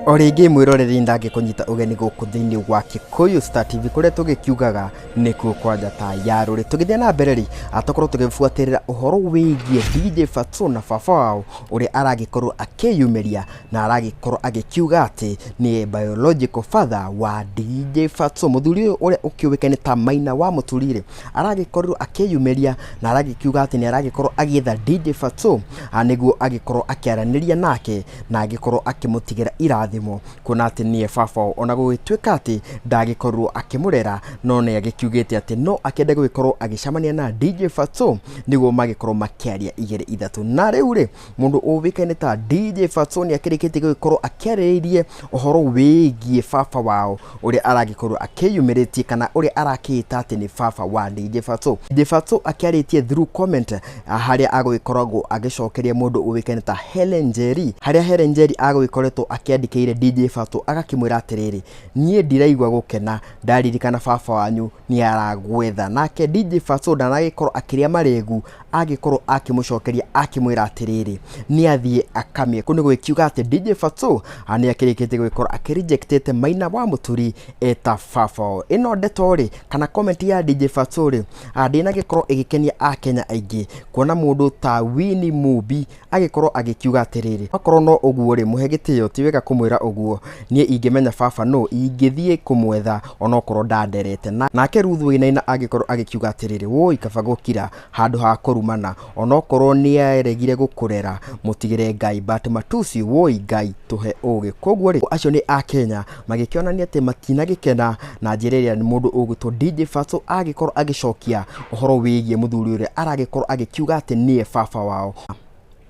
Origi mwiroreri ndage kunyita ugeni guku thiini wa Kikuyu Star TV kuria tugikiugaga nikuo kwa njata ya ruri tugithia na mbere ri atokorwo tugibuatirira uhoro wigie DJ Fatso na baba wao uria aragikorwo akiyumeria na aragikorwo agikiuga ati ni biological father wa DJ Fatso muthuri uria ukiuwekane ta Maina wa Muturire aragikorwo akiyumeria na aragikiuga ati ni aragikorwo agitha DJ Fatso niguo agikorwo akiaraniria nake na agikorwo akimutigira irathimo kuna ati nie baba ona gugituika ati ndagikorwo akimurera no ne agikiugite ati no akende gugikorwo agicamania na DJ Fatso niguo magikorwo makiaria igere ithatu na riu ri mundu uwikaine ta DJ Fatso ni akirikite gugikorwo akiaririe uhoro wigie baba wao uria aragikorwo akiyumiritie kana uria arakita ati ni baba wa DJ Fatso. DJ Fatso akiaritie through comment haria agugikoragwo agicokeria mundu uwikaine ta Helen Njeri haria Helen Njeri agugikoretwo akiandikire DJ Fatso agakimwira atiriri nie ndiraigwa gukena ndaririkana baba wanyu ni aragwetha nake DJ Fatso ndanagikorwo akiria maregu agikorwo akimucokeria akimwira atiriri ni athie akamie kuni gwikiuga ati DJ Fatso ani akirikite gwikorwo akirejectete Maina wa Muturi eta baba ino ndetori kana comment ya DJ Fatso ri ndina gikorwo igikenia akenya aingi kuona mundu ta Winnie Mubi agikorwo agikiuga atiriri akorwo no uguo ri muhegitio tiwega kumwira uguo nie ingimenya baba no ingithie kumwetha onokorwo ndanderete nake Ruth Wainaina agikorwo agikiuga atiriri woi kaba gukira handu ha kurumana onokorwo ni aregire gukurera mutigire Ngai but matusi woi Ngai tuhe ugi kogwo ri acio ni akenya magikionania ati makina gikena na njireria ni mundu ugutwo DJ Fatso agikorwo agicokia uhoro wigie muthuri uria aragikorwo agikiuga ati nie baba wao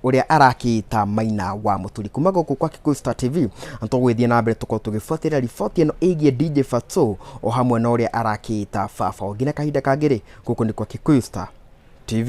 uria arakita Maina wa Muturi kuma guku kwa Kikuyu Star TV antogwithia na mbere tuko tugifuatira riboti eno igie DJ Fatso o hamwe na uria arakita baba ngina kahinda kangire guku ni kwa Kikuyu Star.